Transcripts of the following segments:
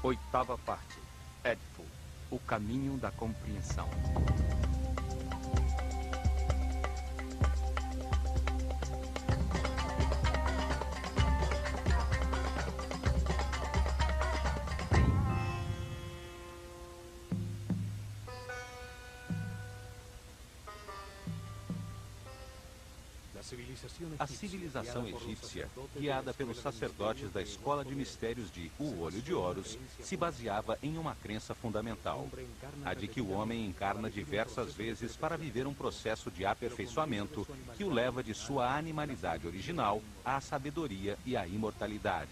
Oitava parte. Édipo, o caminho da compreensão. A civilização egípcia, guiada pelos sacerdotes da escola de mistérios de O Olho de Horus, se baseava em uma crença fundamental, a de que o homem encarna diversas vezes para viver um processo de aperfeiçoamento que o leva de sua animalidade original à sabedoria e à imortalidade.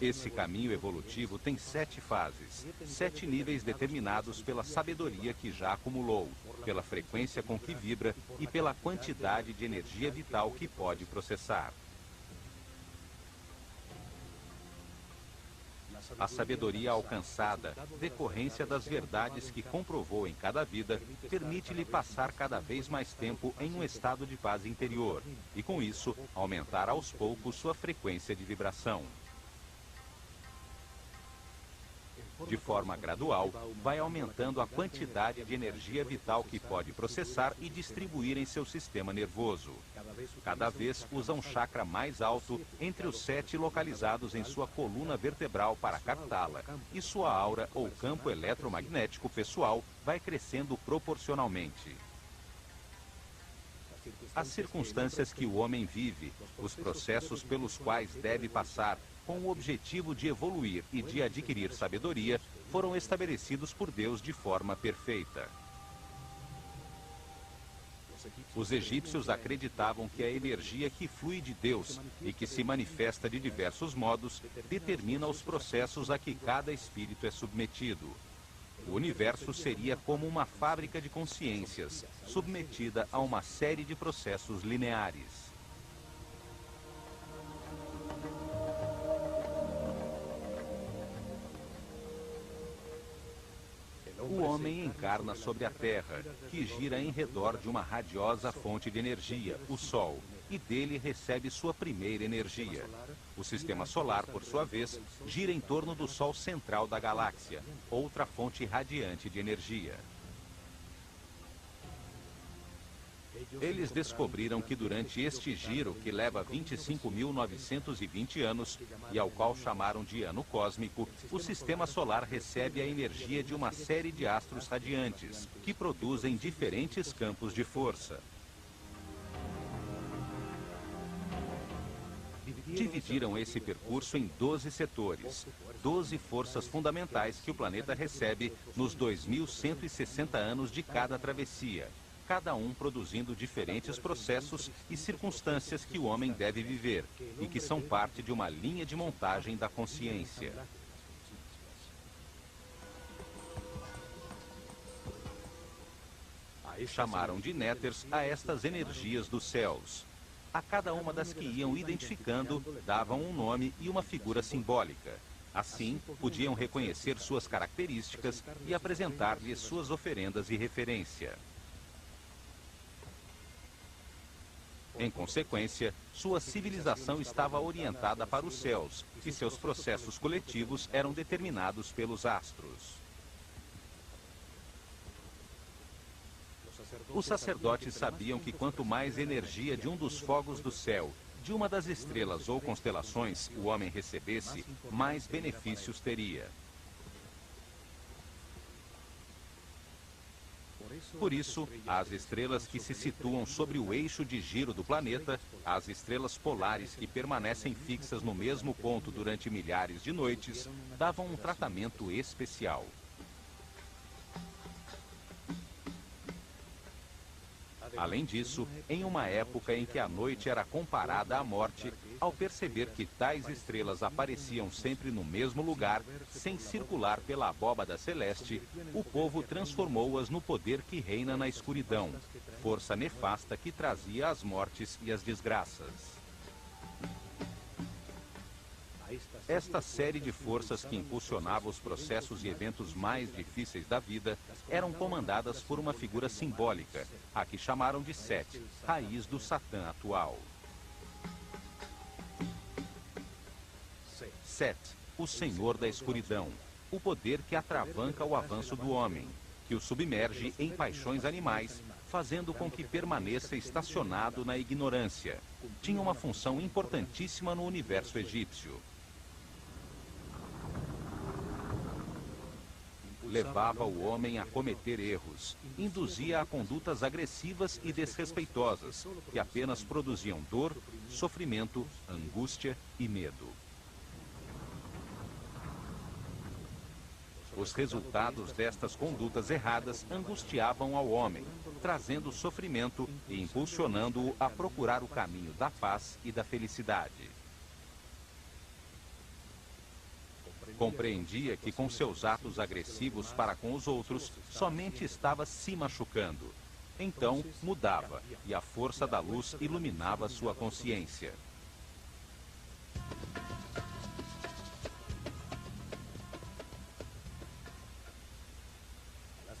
Esse caminho evolutivo tem 7 fases, 7 níveis determinados pela sabedoria que já acumulou, pela frequência com que vibra e pela quantidade de energia vital que pode processar. A sabedoria alcançada, decorrência das verdades que comprovou em cada vida, permite-lhe passar cada vez mais tempo em um estado de paz interior e, com isso, aumentar aos poucos sua frequência de vibração. De forma gradual, vai aumentando a quantidade de energia vital que pode processar e distribuir em seu sistema nervoso. Cada vez usa um chakra mais alto entre os 7 localizados em sua coluna vertebral para captá-la, e sua aura ou campo eletromagnético pessoal vai crescendo proporcionalmente. As circunstâncias que o homem vive, os processos pelos quais deve passar, com o objetivo de evoluir e de adquirir sabedoria, foram estabelecidos por Deus de forma perfeita. Os egípcios acreditavam que a energia que flui de Deus e que se manifesta de diversos modos determina os processos a que cada espírito é submetido. O universo seria como uma fábrica de consciências, submetida a uma série de processos lineares. O homem encarna sobre a Terra, que gira em redor de uma radiosa fonte de energia, o Sol, e dele recebe sua primeira energia. O Sistema Solar, por sua vez, gira em torno do Sol central da galáxia, outra fonte radiante de energia. Eles descobriram que durante este giro, que leva 25.920 anos, e ao qual chamaram de ano cósmico, o Sistema Solar recebe a energia de uma série de astros radiantes, que produzem diferentes campos de força. Dividiram esse percurso em 12 setores, 12 forças fundamentais que o planeta recebe nos 2.160 anos de cada travessia, cada um produzindo diferentes processos e circunstâncias que o homem deve viver e que são parte de uma linha de montagem da consciência. Chamaram de néters a estas energias dos céus. A cada uma das que iam identificando, davam um nome e uma figura simbólica. Assim, podiam reconhecer suas características e apresentar-lhes suas oferendas e referência. Em consequência, sua civilização estava orientada para os céus, e seus processos coletivos eram determinados pelos astros. Os sacerdotes sabiam que quanto mais energia de um dos fogos do céu, de uma das estrelas ou constelações, o homem recebesse, mais benefícios teria. Por isso, as estrelas que se situam sobre o eixo de giro do planeta, as estrelas polares que permanecem fixas no mesmo ponto durante milhares de noites, davam um tratamento especial. Além disso, em uma época em que a noite era comparada à morte, ao perceber que tais estrelas apareciam sempre no mesmo lugar, sem circular pela abóbada celeste, o povo transformou-as no poder que reina na escuridão, força nefasta que trazia as mortes e as desgraças. Esta série de forças que impulsionava os processos e eventos mais difíceis da vida eram comandadas por uma figura simbólica, a que chamaram de Set, raiz do Satã atual. Set, o Senhor da Escuridão, o poder que atravanca o avanço do homem, que o submerge em paixões animais, fazendo com que permaneça estacionado na ignorância. Tinha uma função importantíssima no universo egípcio. Levava o homem a cometer erros, induzia a condutas agressivas e desrespeitosas, que apenas produziam dor, sofrimento, angústia e medo. Os resultados destas condutas erradas angustiavam ao homem, trazendo sofrimento e impulsionando-o a procurar o caminho da paz e da felicidade. Compreendia que com seus atos agressivos para com os outros, somente estava se machucando. Então, mudava, e a força da luz iluminava sua consciência.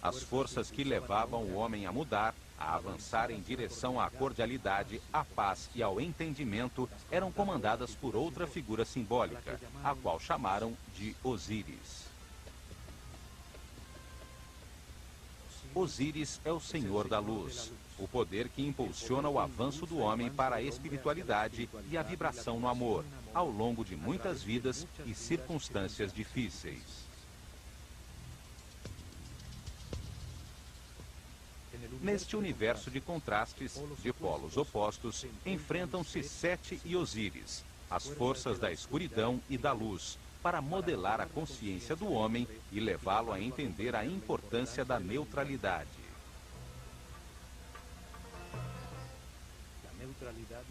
As forças que levavam o homem a mudar, a avançar em direção à cordialidade, à paz e ao entendimento, eram comandadas por outra figura simbólica, a qual chamaram de Osíris. Osíris é o Senhor da Luz, o poder que impulsiona o avanço do homem para a espiritualidade e a vibração no amor, ao longo de muitas vidas e circunstâncias difíceis. Neste universo de contrastes, de polos opostos, enfrentam-se Sete e Osíris, as forças da escuridão e da luz, para modelar a consciência do homem e levá-lo a entender a importância da neutralidade.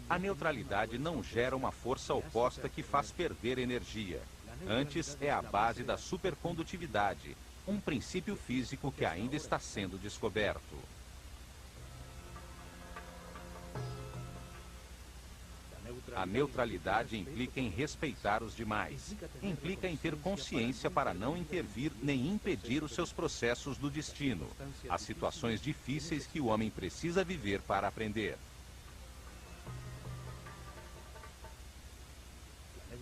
A neutralidade não gera uma força oposta que faz perder energia. Antes, é a base da supercondutividade, um princípio físico que ainda está sendo descoberto. A neutralidade implica em respeitar os demais. Implica em ter consciência para não intervir nem impedir os seus processos do destino, as situações difíceis que o homem precisa viver para aprender.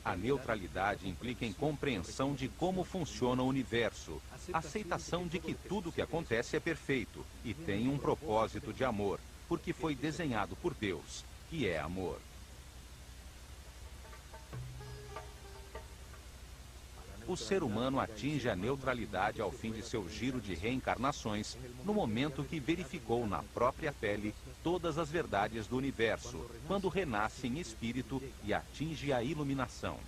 A neutralidade implica em compreensão de como funciona o universo, aceitação de que tudo o que acontece é perfeito e tem um propósito de amor, porque foi desenhado por Deus, que é amor. O ser humano atinge a neutralidade ao fim de seu giro de reencarnações, no momento que verificou na própria pele todas as verdades do universo, quando renasce em espírito e atinge a iluminação.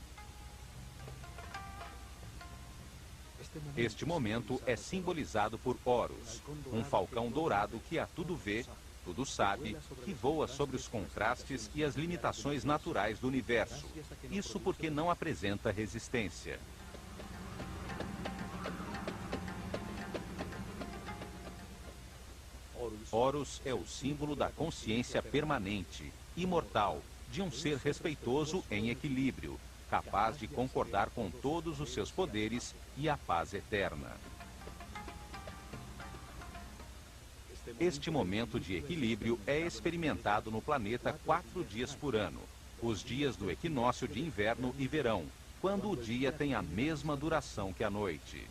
Este momento é simbolizado por Horus, um falcão dourado que a tudo vê, tudo sabe, que voa sobre os contrastes e as limitações naturais do universo. Isso porque não apresenta resistência. Horus é o símbolo da consciência permanente, imortal, de um ser respeitoso em equilíbrio, capaz de concordar com todos os seus poderes e a paz eterna. Este momento de equilíbrio é experimentado no planeta 4 dias por ano, os dias do equinócio de inverno e verão, quando o dia tem a mesma duração que a noite.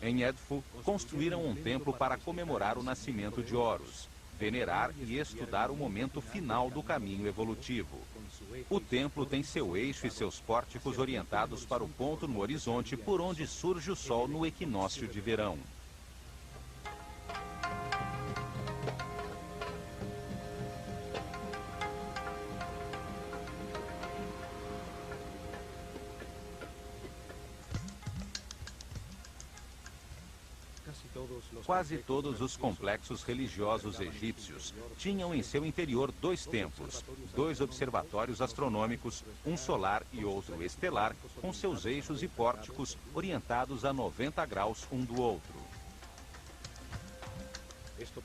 Em Edfu, construíram um templo para comemorar o nascimento de Horus, venerar e estudar o momento final do caminho evolutivo. O templo tem seu eixo e seus pórticos orientados para o ponto no horizonte por onde surge o sol no equinócio de verão. Quase todos os complexos religiosos egípcios tinham em seu interior 2 templos, 2 observatórios astronômicos, um solar e outro estelar, com seus eixos e pórticos orientados a 90 graus um do outro.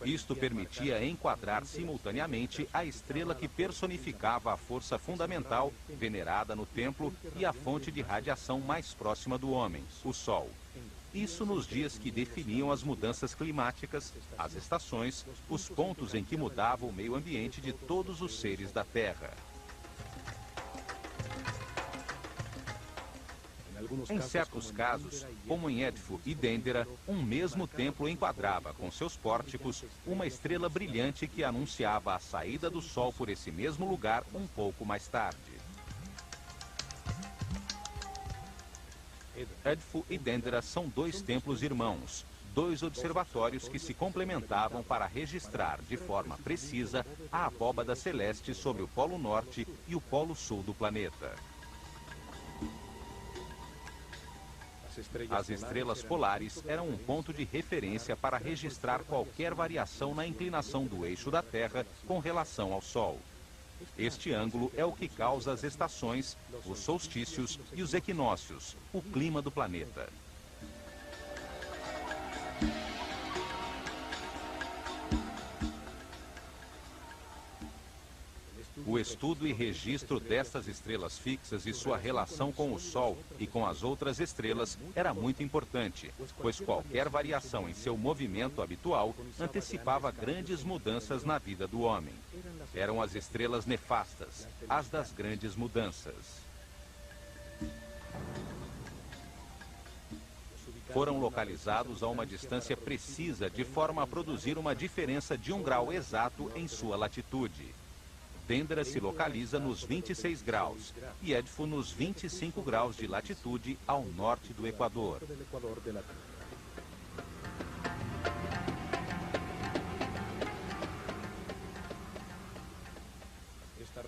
Isto permitia enquadrar simultaneamente a estrela que personificava a força fundamental venerada no templo e a fonte de radiação mais próxima do homem, o Sol. Isso nos dias que definiam as mudanças climáticas, as estações, os pontos em que mudava o meio ambiente de todos os seres da Terra. Em certos casos, como em Edfu e Dendera, um mesmo templo enquadrava com seus pórticos uma estrela brilhante que anunciava a saída do Sol por esse mesmo lugar um pouco mais tarde. Edfu e Dendera são dois templos irmãos, dois observatórios que se complementavam para registrar de forma precisa a abóbada celeste sobre o Polo Norte e o Polo Sul do planeta. As estrelas polares eram um ponto de referência para registrar qualquer variação na inclinação do eixo da Terra com relação ao Sol. Este ângulo é o que causa as estações, os solstícios e os equinócios, o clima do planeta. O estudo e registro destas estrelas fixas e sua relação com o Sol e com as outras estrelas era muito importante, pois qualquer variação em seu movimento habitual antecipava grandes mudanças na vida do homem. Eram as estrelas nefastas, as das grandes mudanças. Foram localizados a uma distância precisa de forma a produzir uma diferença de 1 grau exato em sua latitude. Dendera se localiza nos 26 graus e Edfu nos 25 graus de latitude ao norte do Equador.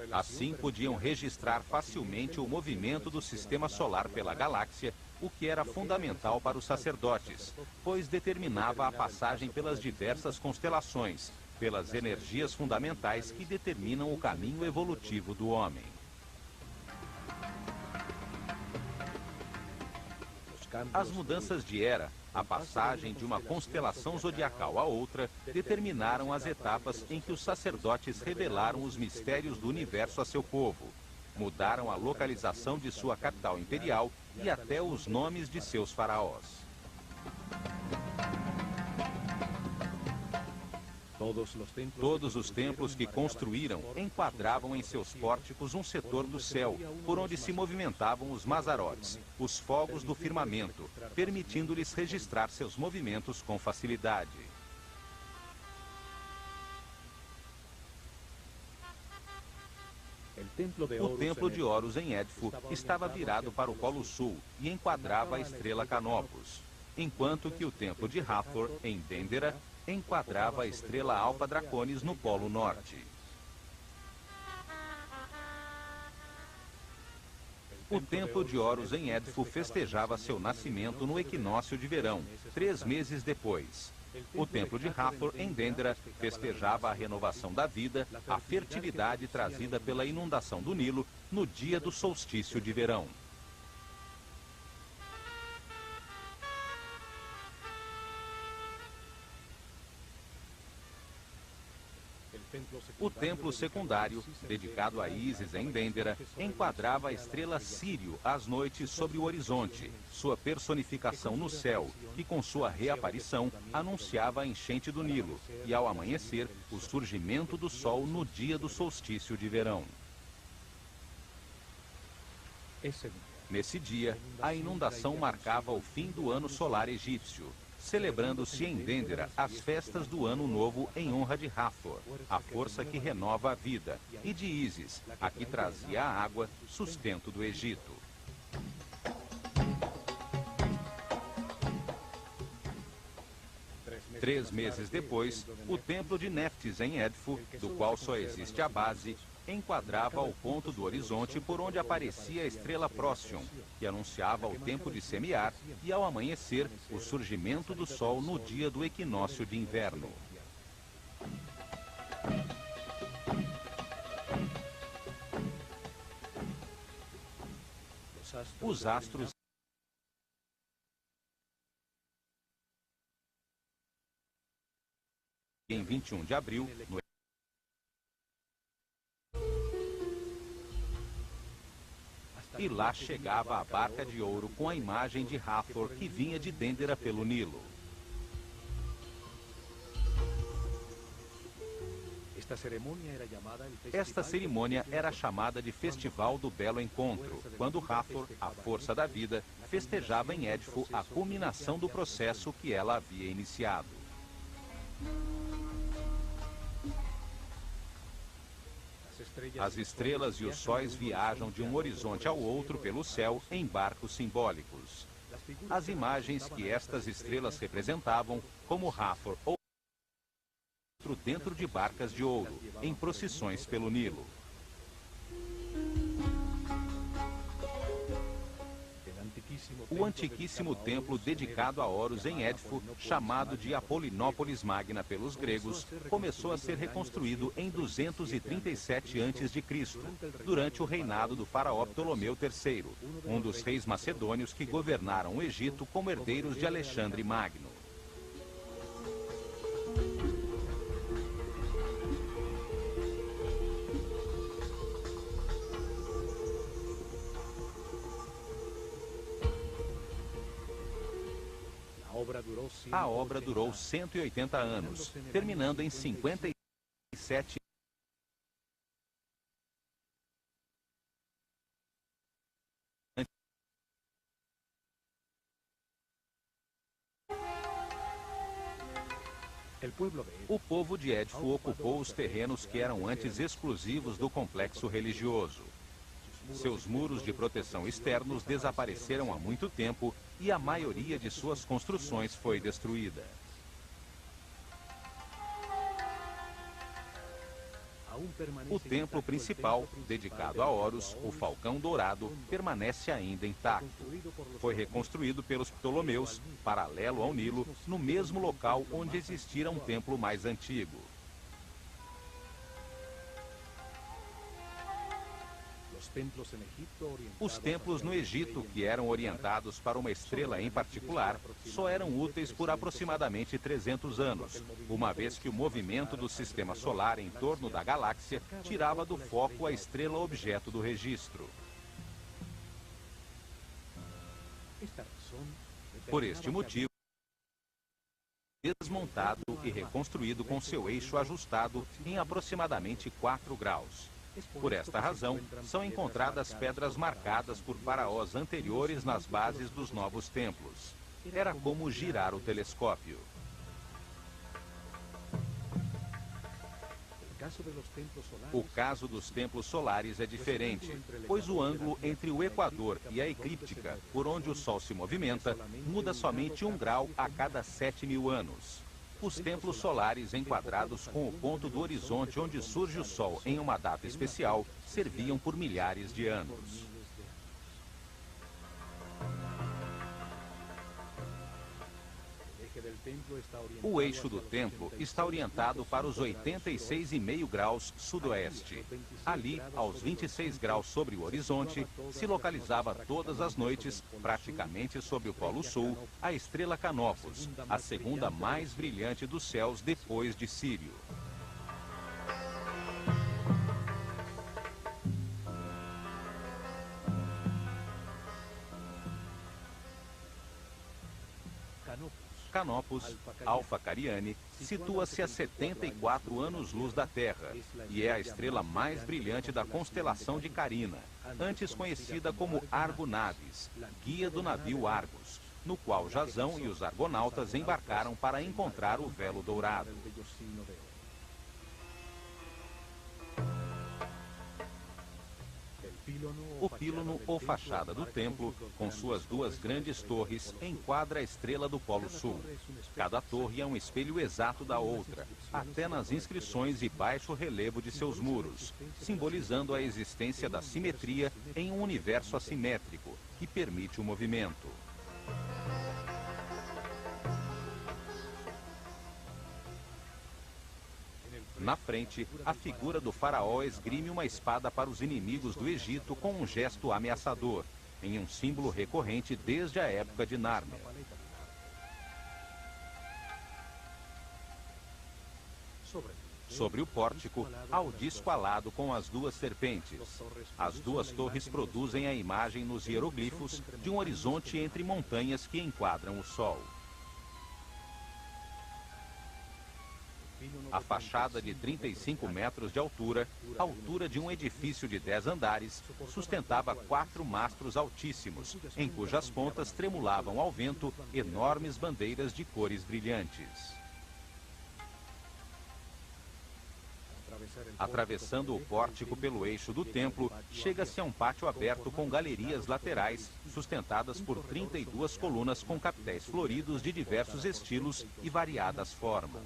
Assim podiam registrar facilmente o movimento do sistema solar pela galáxia, o que era fundamental para os sacerdotes, pois determinava a passagem pelas diversas constelações, pelas energias fundamentais que determinam o caminho evolutivo do homem. As mudanças de era, a passagem de uma constelação zodiacal a outra, determinaram as etapas em que os sacerdotes revelaram os mistérios do universo a seu povo. Mudaram a localização de sua capital imperial e até os nomes de seus faraós. Todos os templos que construíram enquadravam em seus pórticos um setor do céu, por onde se movimentavam os mazarotes, os fogos do firmamento, permitindo-lhes registrar seus movimentos com facilidade. O templo de Horus em Edfu estava virado para o Polo Sul e enquadrava a estrela Canopus, enquanto que o templo de Hathor, em Dendera, enquadrava a estrela Alpha Draconis no Polo Norte. O templo de Horus em Edfu festejava seu nascimento no equinócio de verão, 3 meses depois. O templo de Hathor em Dendera festejava a renovação da vida, a fertilidade trazida pela inundação do Nilo no dia do solstício de verão. O templo secundário, dedicado a Ísis em Dendera, enquadrava a estrela Sírio às noites sobre o horizonte, sua personificação no céu, que com sua reaparição anunciava a enchente do Nilo, e ao amanhecer, o surgimento do Sol no dia do solstício de verão. Nesse dia, a inundação marcava o fim do ano solar egípcio, celebrando-se em Dendera as festas do Ano Novo em honra de Hathor, a força que renova a vida, e de Ísis, a que trazia a água, sustento do Egito. Três meses depois, o templo de Neftis em Edfu, do qual só existe a base, enquadrava o ponto do horizonte por onde aparecia a estrela Procyon, que anunciava o tempo de semear e, ao amanhecer, o surgimento do Sol no dia do equinócio de inverno. Os astros em 21 de abril, no e lá chegava a barca de ouro com a imagem de Hathor que vinha de Dendera pelo Nilo. Esta cerimônia era chamada de Festival do Belo Encontro, quando Hathor, a força da vida, festejava em Édifo a culminação do processo que ela havia iniciado. As estrelas e os sóis viajam de um horizonte ao outro pelo céu em barcos simbólicos. As imagens que estas estrelas representavam, como Hathor ou outro dentro de barcas de ouro, em procissões pelo Nilo. O antiquíssimo templo dedicado a Horus em Édifo, chamado de Apolinópolis Magna pelos gregos, começou a ser reconstruído em 237 a.C., durante o reinado do faraó Ptolomeu III, um dos reis macedônios que governaram o Egito como herdeiros de Alexandre Magno. A obra durou 180 anos, terminando em 57. O povo de Édifo ocupou os terrenos que eram antes exclusivos do complexo religioso. Seus muros de proteção externos desapareceram há muito tempo e a maioria de suas construções foi destruída. O templo principal, dedicado a Horus, o Falcão Dourado, permanece ainda intacto. Foi reconstruído pelos Ptolomeus, paralelo ao Nilo, no mesmo local onde existira um templo mais antigo. Os templos no Egito, que eram orientados para uma estrela em particular, só eram úteis por aproximadamente 300 anos, uma vez que o movimento do sistema solar em torno da galáxia tirava do foco a estrela objeto do registro. Por este motivo, desmontado e reconstruído com seu eixo ajustado em aproximadamente 4 graus. Por esta razão, são encontradas pedras marcadas por faraós anteriores nas bases dos novos templos. Era como girar o telescópio. O caso dos templos solares é diferente, pois o ângulo entre o equador e a eclíptica, por onde o Sol se movimenta, muda somente 1 grau a cada 7.000 anos. Os templos solares enquadrados com o ponto do horizonte onde surge o Sol em uma data especial serviam por milhares de anos. O eixo do templo está orientado para os 86,5 graus sudoeste. Ali, aos 26 graus sobre o horizonte, se localizava todas as noites, praticamente sobre o Polo Sul, a estrela Canopus, a segunda mais brilhante dos céus depois de Sírio. Canopus, Alfa Cariani, situa-se a 74 anos-luz da Terra e é a estrela mais brilhante da constelação de Carina, antes conhecida como Argo Navis, guia do navio Argos, no qual Jasão e os argonautas embarcaram para encontrar o vélo dourado. O pílono ou fachada do templo, com suas 2 grandes torres, enquadra a estrela do Polo Sul. Cada torre é um espelho exato da outra, até nas inscrições e baixo relevo de seus muros, simbolizando a existência da simetria em um universo assimétrico, que permite o movimento. Na frente, a figura do faraó esgrime uma espada para os inimigos do Egito com um gesto ameaçador, em um símbolo recorrente desde a época de Nárnia. Sobre o pórtico, há o disco alado com as duas serpentes. As duas torres produzem a imagem nos hieroglifos de um horizonte entre montanhas que enquadram o sol. A fachada de 35 metros de altura, altura de um edifício de 10 andares, sustentava 4 mastros altíssimos, em cujas pontas tremulavam ao vento enormes bandeiras de cores brilhantes. Atravessando o pórtico pelo eixo do templo, chega-se a um pátio aberto com galerias laterais, sustentadas por 32 colunas com capitéis floridos de diversos estilos e variadas formas.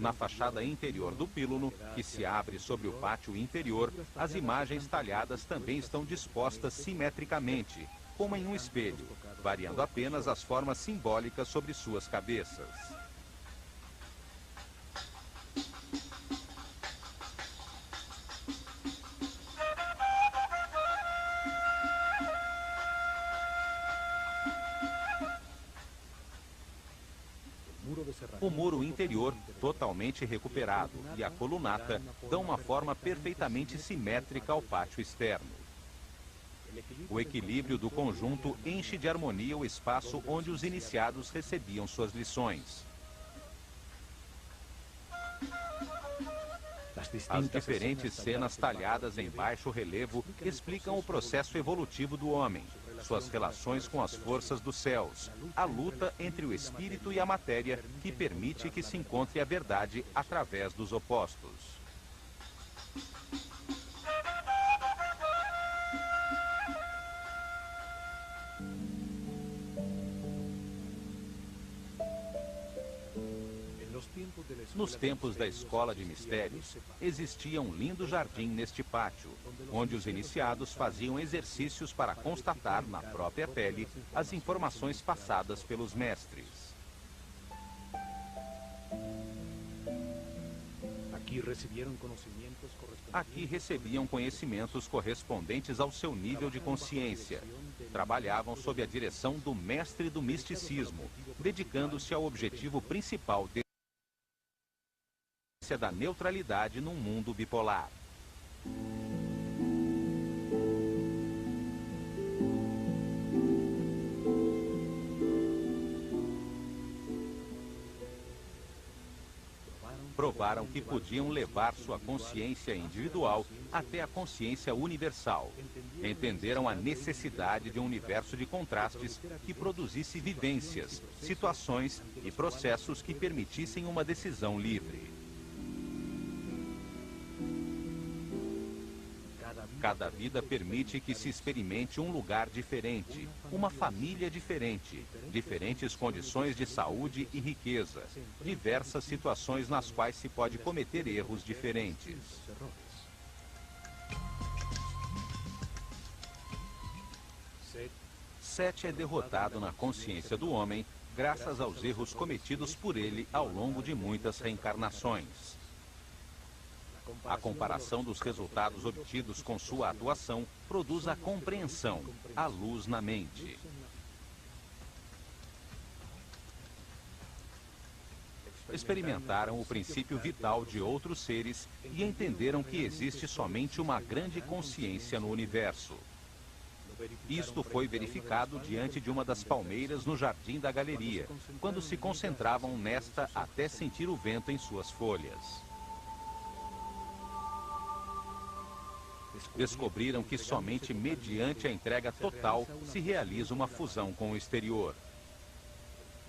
Na fachada interior do pílono, que se abre sobre o pátio interior, as imagens talhadas também estão dispostas simetricamente, como em um espelho, variando apenas as formas simbólicas sobre suas cabeças. O muro interior, totalmente recuperado, e a colunata dão uma forma perfeitamente simétrica ao pátio externo. O equilíbrio do conjunto enche de harmonia o espaço onde os iniciados recebiam suas lições. As diferentes cenas talhadas em baixo relevo explicam o processo evolutivo do homem, suas relações com as forças dos céus, a luta entre o espírito e a matéria que permite que se encontre a verdade através dos opostos. Nos tempos da Escola de Mistérios, existia um lindo jardim neste pátio, onde os iniciados faziam exercícios para constatar na própria pele as informações passadas pelos mestres. Aqui recebiam conhecimentos correspondentes ao seu nível de consciência. Trabalhavam sob a direção do mestre do misticismo, dedicando-se ao objetivo principal da neutralidade num mundo bipolar. Provaram que podiam levar sua consciência individual até a consciência universal. Entenderam a necessidade de um universo de contrastes que produzisse vivências, situações e processos que permitissem uma decisão livre. Cada vida permite que se experimente um lugar diferente, uma família diferente, diferentes condições de saúde e riqueza, diversas situações nas quais se pode cometer erros diferentes. Sete é derrotado na consciência do homem graças aos erros cometidos por ele ao longo de muitas reencarnações. A comparação dos resultados obtidos com sua atuação produz a compreensão, a luz na mente. Experimentaram o princípio vital de outros seres e entenderam que existe somente uma grande consciência no universo. Isto foi verificado diante de uma das palmeiras no jardim da galeria, quando se concentravam nesta até sentir o vento em suas folhas. Descobriram que somente mediante a entrega total se realiza uma fusão com o exterior.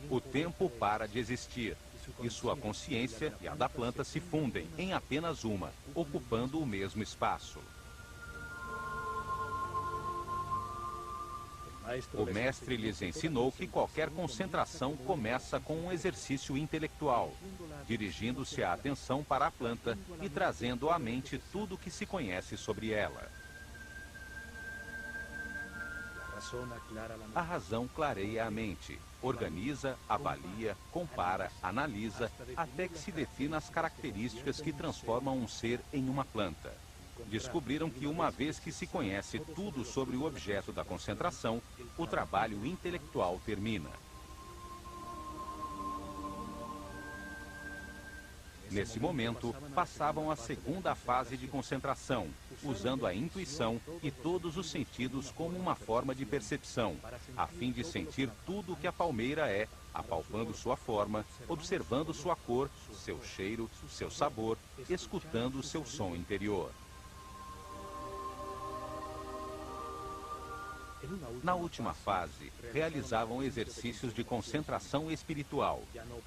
O tempo para de existir, e sua consciência e a da planta se fundem em apenas uma, ocupando o mesmo espaço. O mestre lhes ensinou que qualquer concentração começa com um exercício intelectual, dirigindo-se a atenção para a planta e trazendo à mente tudo o que se conhece sobre ela. A razão clareia a mente, organiza, avalia, compara, analisa, até que se defina as características que transformam um ser em uma planta. Descobriram que uma vez que se conhece tudo sobre o objeto da concentração, o trabalho intelectual termina. Nesse momento, passavam à segunda fase de concentração, usando a intuição e todos os sentidos como uma forma de percepção, a fim de sentir tudo o que a palmeira é, apalpando sua forma, observando sua cor, seu cheiro, seu sabor, escutando seu som interior. Na última fase, realizavam exercícios de concentração espiritual.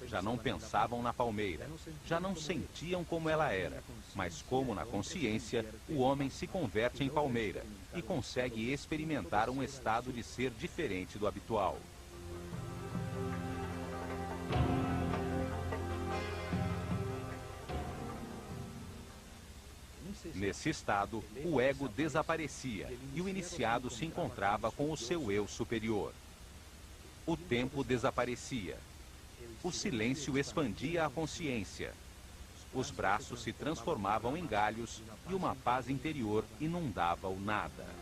Já não pensavam na palmeira, já não sentiam como ela era, mas como na consciência, o homem se converte em palmeira e consegue experimentar um estado de ser diferente do habitual. Nesse estado, o ego desaparecia e o iniciado se encontrava com o seu eu superior. O tempo desaparecia. O silêncio expandia a consciência. Os braços se transformavam em galhos e uma paz interior inundava o nada.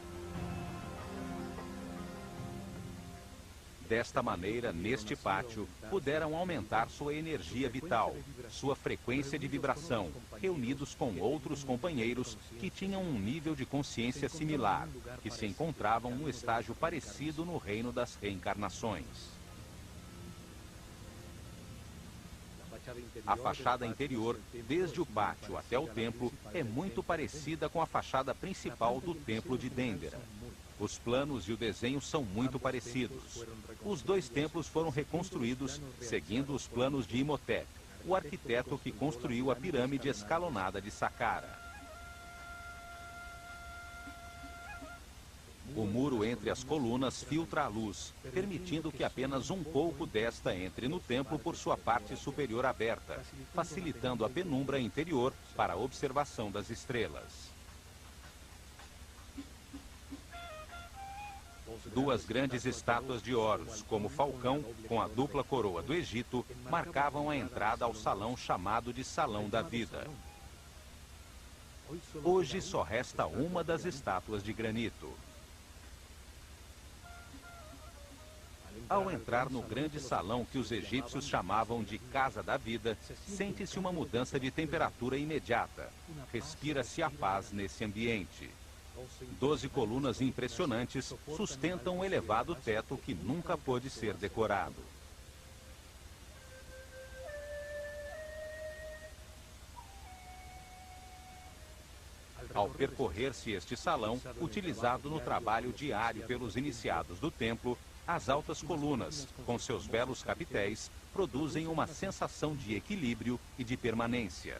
Desta maneira, neste pátio, puderam aumentar sua energia vital, sua frequência de vibração, reunidos com outros companheiros que tinham um nível de consciência similar, que se encontravam num estágio parecido no reino das reencarnações. A fachada interior, desde o pátio até o templo, é muito parecida com a fachada principal do templo de Dendera. Os planos e o desenho são muito parecidos. Os dois templos foram reconstruídos seguindo os planos de Imhotep, o arquiteto que construiu a pirâmide escalonada de Saqqara. O muro entre as colunas filtra a luz, permitindo que apenas um pouco desta entre no templo por sua parte superior aberta, facilitando a penumbra interior para a observação das estrelas. Duas grandes estátuas de Horus, como falcão, com a dupla coroa do Egito, marcavam a entrada ao salão chamado de Salão da Vida. Hoje só resta uma das estátuas de granito. Ao entrar no grande salão que os egípcios chamavam de Casa da Vida, sente-se uma mudança de temperatura imediata. Respira-se a paz nesse ambiente. 12 colunas impressionantes sustentam um elevado teto que nunca pôde ser decorado. Ao percorrer-se este salão, utilizado no trabalho diário pelos iniciados do templo, as altas colunas, com seus belos capitéis, produzem uma sensação de equilíbrio e de permanência.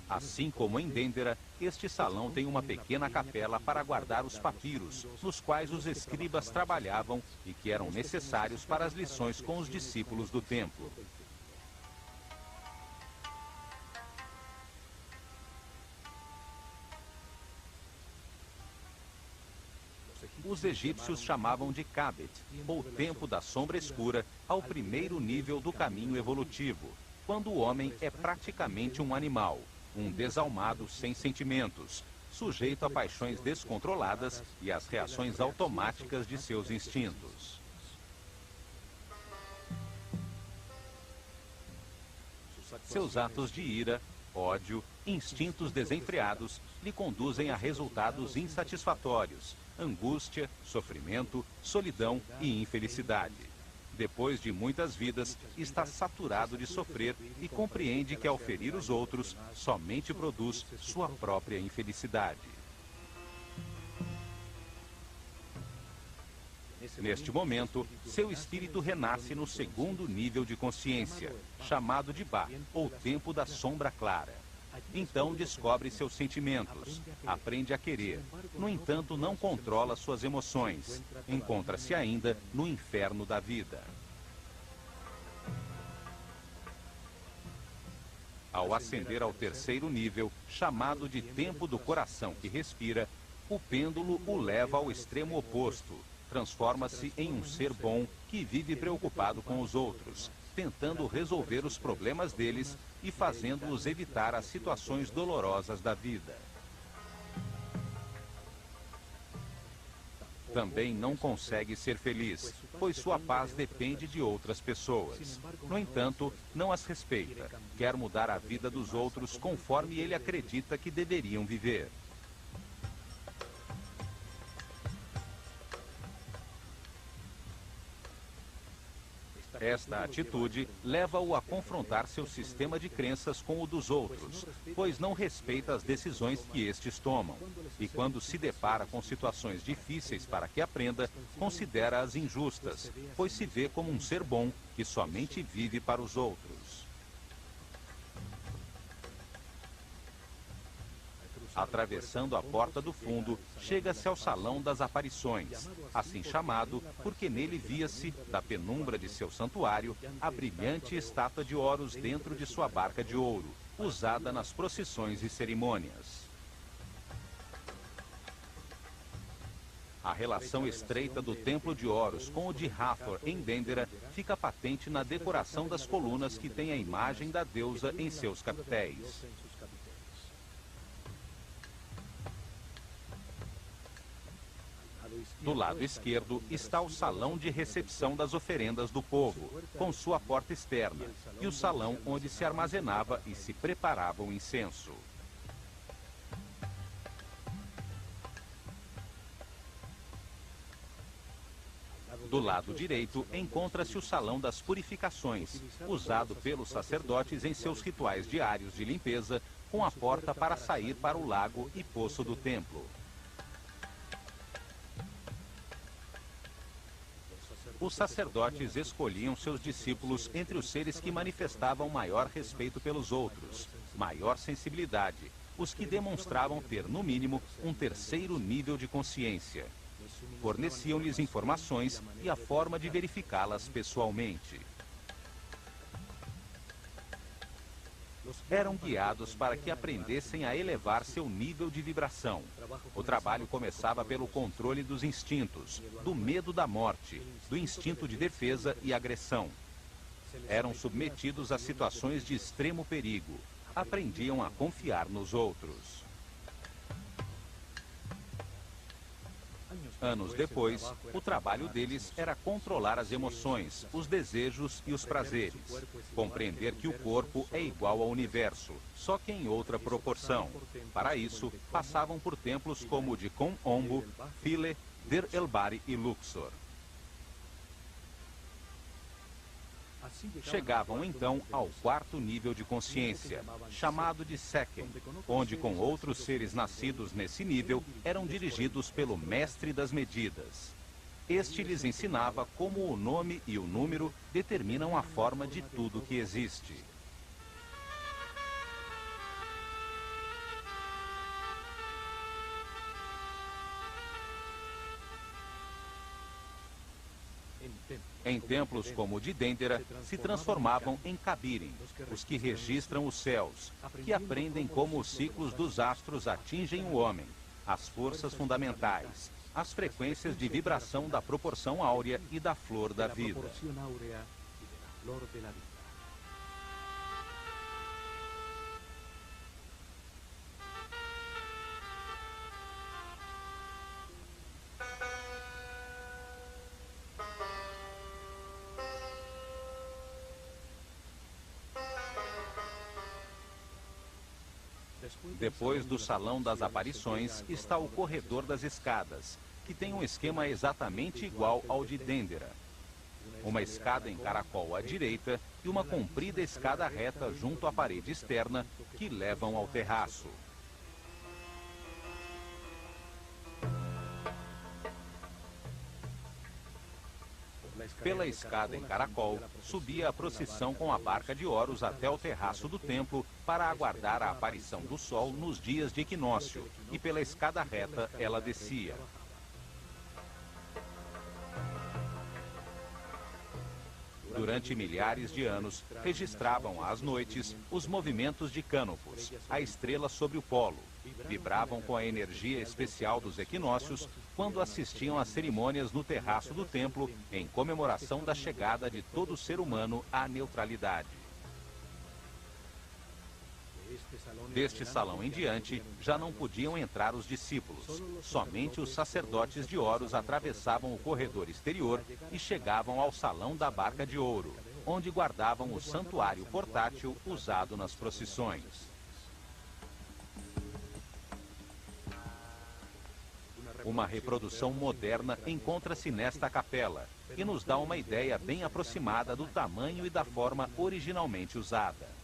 Assim como em Dendera, este salão tem uma pequena capela para guardar os papiros, nos quais os escribas trabalhavam e que eram necessários para as lições com os discípulos do templo. Os egípcios chamavam de Kabet, ou tempo da sombra escura, ao primeiro nível do caminho evolutivo, quando o homem é praticamente um animal, um desalmado sem sentimentos, sujeito a paixões descontroladas e às reações automáticas de seus instintos. Seus atos de ira, ódio, instintos desenfreados lhe conduzem a resultados insatisfatórios, angústia, sofrimento, solidão e infelicidade. Depois de muitas vidas, está saturado de sofrer e compreende que ao ferir os outros, somente produz sua própria infelicidade. Neste momento, seu espírito renasce no segundo nível de consciência, chamado de Ba, ou tempo da sombra clara. Então descobre seus sentimentos, aprende a querer. No entanto, não controla suas emoções. Encontra-se ainda no inferno da vida. Ao ascender ao terceiro nível, chamado de tempo do coração que respira, O pêndulo o leva ao extremo oposto. Transforma-se em um ser bom que vive preocupado com os outros, tentando resolver os problemas deles e fazendo-os evitar as situações dolorosas da vida. Também não consegue ser feliz, pois sua paz depende de outras pessoas. No entanto, não as respeita. Quer mudar a vida dos outros conforme ele acredita que deveriam viver. Esta atitude leva-o a confrontar seu sistema de crenças com o dos outros, pois não respeita as decisões que estes tomam. E quando se depara com situações difíceis para que aprenda, considera-as injustas, pois se vê como um ser bom que somente vive para os outros. Atravessando a porta do fundo, chega-se ao Salão das Aparições, assim chamado porque nele via-se, da penumbra de seu santuário, a brilhante estátua de Horus dentro de sua barca de ouro, usada nas procissões e cerimônias. A relação estreita do Templo de Horus com o de Hathor em Dendera fica patente na decoração das colunas que tem a imagem da deusa em seus capitéis. Do lado esquerdo está o salão de recepção das oferendas do povo, com sua porta externa, e o salão onde se armazenava e se preparava o incenso. Do lado direito encontra-se o salão das purificações, usado pelos sacerdotes em seus rituais diários de limpeza, com a porta para sair para o lago e poço do templo. Os sacerdotes escolhiam seus discípulos entre os seres que manifestavam maior respeito pelos outros, maior sensibilidade, os que demonstravam ter, no mínimo, um terceiro nível de consciência. Forneciam-lhes informações e a forma de verificá-las pessoalmente. Eram guiados para que aprendessem a elevar seu nível de vibração. O trabalho começava pelo controle dos instintos, do medo da morte, do instinto de defesa e agressão. Eram submetidos a situações de extremo perigo. Aprendiam a confiar nos outros. Anos depois, o trabalho deles era controlar as emoções, os desejos e os prazeres. Compreender que o corpo é igual ao universo, só que em outra proporção. Para isso, passavam por templos como o de Kon Ombo, Philae, Der El-Bahri e Luxor. Chegavam então ao quarto nível de consciência, chamado de Sekken, onde com outros seres nascidos nesse nível eram dirigidos pelo mestre das medidas. Este lhes ensinava como o nome e o número determinam a forma de tudo que existe. Em templos como o de Dendera, se transformavam em Cabirim, os que registram os céus, que aprendem como os ciclos dos astros atingem o homem, as forças fundamentais, as frequências de vibração da proporção áurea e da flor da vida. Depois do Salão das Aparições está o Corredor das Escadas, que tem um esquema exatamente igual ao de Dendera. Uma escada em caracol à direita e uma comprida escada reta junto à parede externa que levam ao terraço. Pela escada em caracol, subia a procissão com a barca de Horus até o terraço do templo para aguardar a aparição do sol nos dias de equinócio, e pela escada reta ela descia. Durante milhares de anos, registravam às noites os movimentos de Canopus, a estrela sobre o polo, Vibravam com a energia especial dos equinócios quando assistiam às cerimônias no terraço do templo em comemoração da chegada de todo ser humano à neutralidade. Deste salão em diante, já não podiam entrar os discípulos. Somente os sacerdotes de Horus atravessavam o corredor exterior e chegavam ao salão da Barca de Ouro, onde guardavam o santuário portátil usado nas procissões. Uma reprodução moderna encontra-se nesta capela e nos dá uma ideia bem aproximada do tamanho e da forma originalmente usada.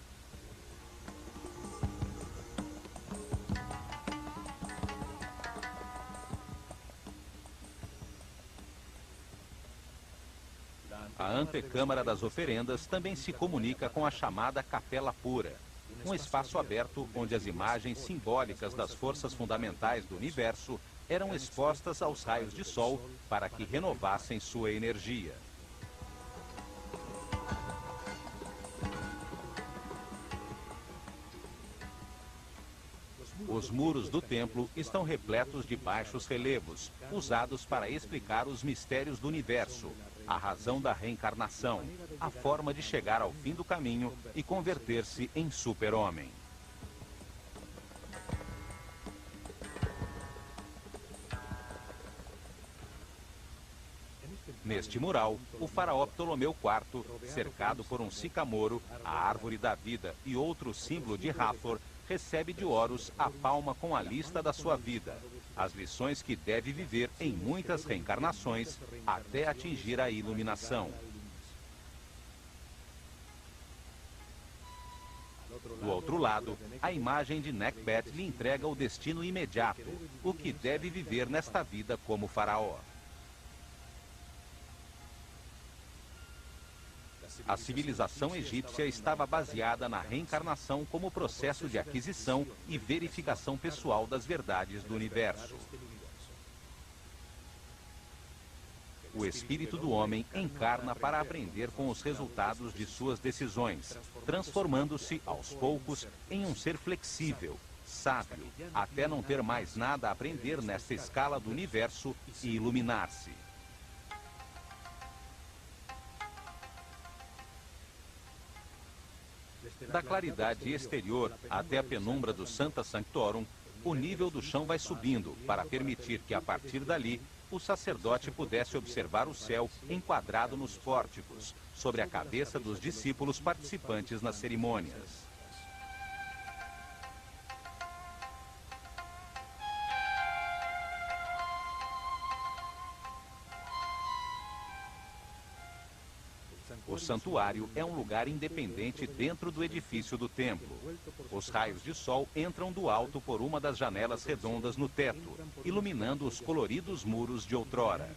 A antecâmara das oferendas também se comunica com a chamada Capela Pura, um espaço aberto onde as imagens simbólicas das forças fundamentais do universo eram expostas aos raios de sol para que renovassem sua energia. Os muros do templo estão repletos de baixos relevos, usados para explicar os mistérios do universo, a razão da reencarnação, a forma de chegar ao fim do caminho e converter-se em super-homem. Neste mural, o faraó Ptolomeu IV, cercado por um sicamoro, a árvore da vida e outro símbolo de Hathor, recebe de Horus a palma com a lista da sua vida, as lições que deve viver em muitas reencarnações até atingir a iluminação. Do outro lado, a imagem de Nekhbet lhe entrega o destino imediato, o que deve viver nesta vida como faraó. A civilização egípcia estava baseada na reencarnação como processo de aquisição e verificação pessoal das verdades do universo. O espírito do homem encarna para aprender com os resultados de suas decisões, transformando-se, aos poucos, em um ser flexível, sábio, até não ter mais nada a aprender nesta escala do universo e iluminar-se. Da claridade exterior até a penumbra do Sancta Sanctorum, o nível do chão vai subindo para permitir que, a partir dali, o sacerdote pudesse observar o céu enquadrado nos pórticos, sobre a cabeça dos discípulos participantes nas cerimônias. O santuário é um lugar independente dentro do edifício do templo. Os raios de sol entram do alto por uma das janelas redondas no teto, iluminando os coloridos muros de outrora.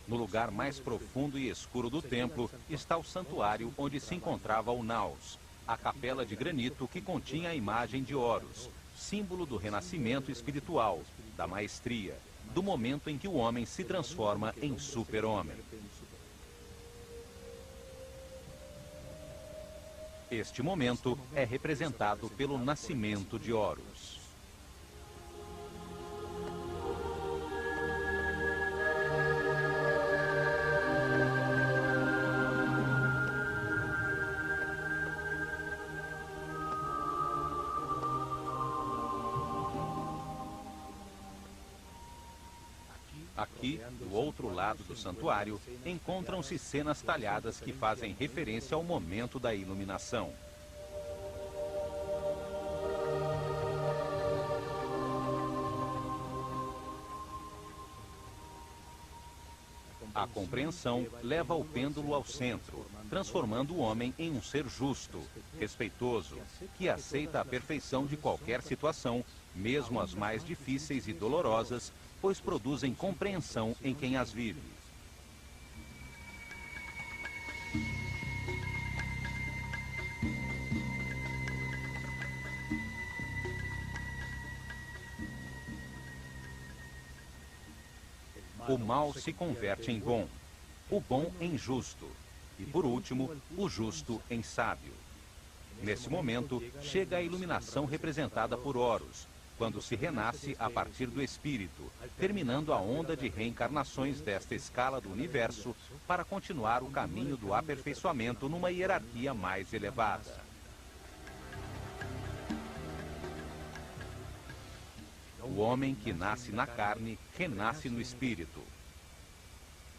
No lugar mais profundo e escuro do templo está o santuário onde se encontrava o Naos, a capela de granito que continha a imagem de Horus, símbolo do renascimento espiritual, da maestria, do momento em que o homem se transforma em super-homem. Este momento é representado pelo nascimento de Horus. Aqui, do outro lado do santuário, encontram-se cenas talhadas que fazem referência ao momento da iluminação. A compreensão leva o pêndulo ao centro, transformando o homem em um ser justo, respeitoso, que aceita a perfeição de qualquer situação, mesmo as mais difíceis e dolorosas, pois produzem compreensão em quem as vive. o mal se converte em bom, o bom em justo e, por último, o justo em sábio. Nesse momento, chega a iluminação representada por Horus, quando se renasce a partir do espírito, terminando a onda de reencarnações desta escala do universo para continuar o caminho do aperfeiçoamento numa hierarquia mais elevada. O homem que nasce na carne, renasce no espírito.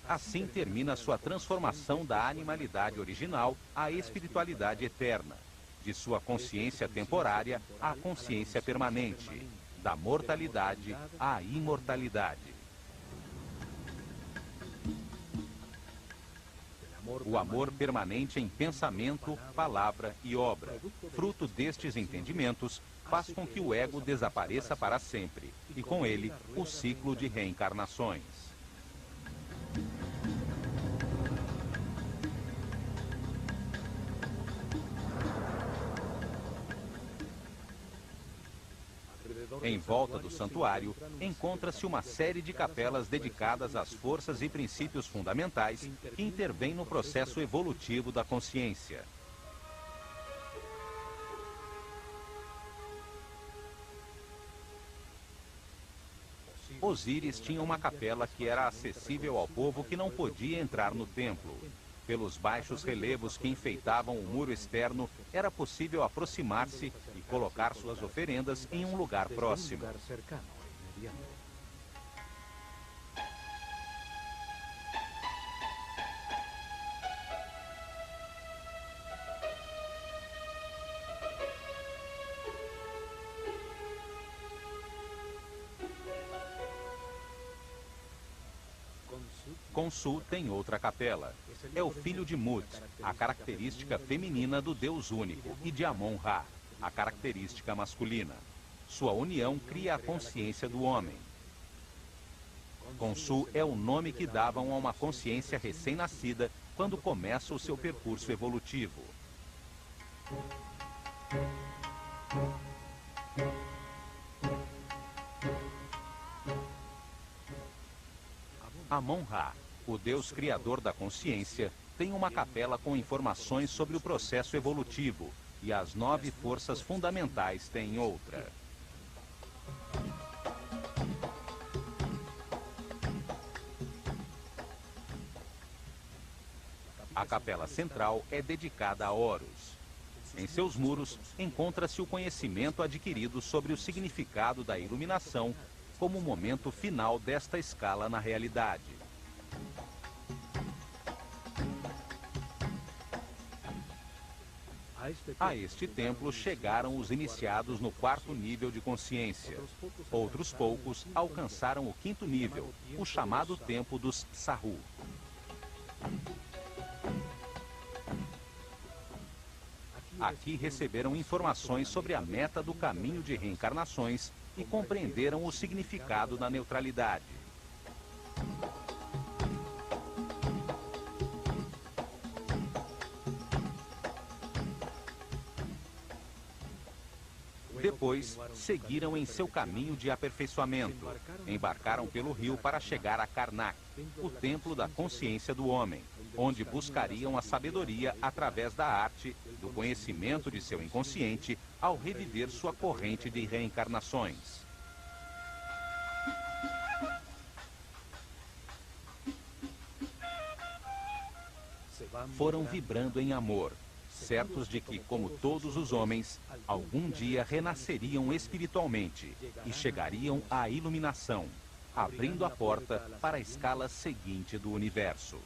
Assim termina sua transformação da animalidade original à espiritualidade eterna, de sua consciência temporária à consciência permanente, da mortalidade à imortalidade. O amor permanente em pensamento, palavra e obra, fruto destes entendimentos, faz com que o ego desapareça para sempre, e com ele, o ciclo de reencarnações. Em volta do santuário, encontra-se uma série de capelas dedicadas às forças e princípios fundamentais que intervêm no processo evolutivo da consciência. Osíris tinha uma capela que era acessível ao povo que não podia entrar no templo. Pelos baixos relevos que enfeitavam o muro externo, era possível aproximar-se e colocar suas oferendas em um lugar próximo. Khonsu tem outra capela. É o filho de Mut, a característica feminina do Deus único, e de Amon-Ra, a característica masculina. Sua união cria a consciência do homem. Khonsu é o nome que davam a uma consciência recém-nascida quando começa o seu percurso evolutivo. Amon-Ra, o Deus criador da consciência, tem uma capela com informações sobre o processo evolutivo, e as 9 forças fundamentais têm outra. A capela central é dedicada a Horus. Em seus muros, encontra-se o conhecimento adquirido sobre o significado da iluminação como o momento final desta escala na realidade. A este templo chegaram os iniciados no 4º nível de consciência. Outros poucos alcançaram o 5º nível, o chamado tempo dos Sahu. Aqui receberam informações sobre a meta do caminho de reencarnações e compreenderam o significado da neutralidade. Depois, seguiram em seu caminho de aperfeiçoamento. Embarcaram pelo rio para chegar a Karnak, o templo da consciência do homem, onde buscariam a sabedoria através da arte, do conhecimento de seu inconsciente, ao reviver sua corrente de reencarnações. Foram vibrando em amor, certos de que, como todos os homens, algum dia renasceriam espiritualmente e chegariam à iluminação, abrindo a porta para a escala seguinte do universo.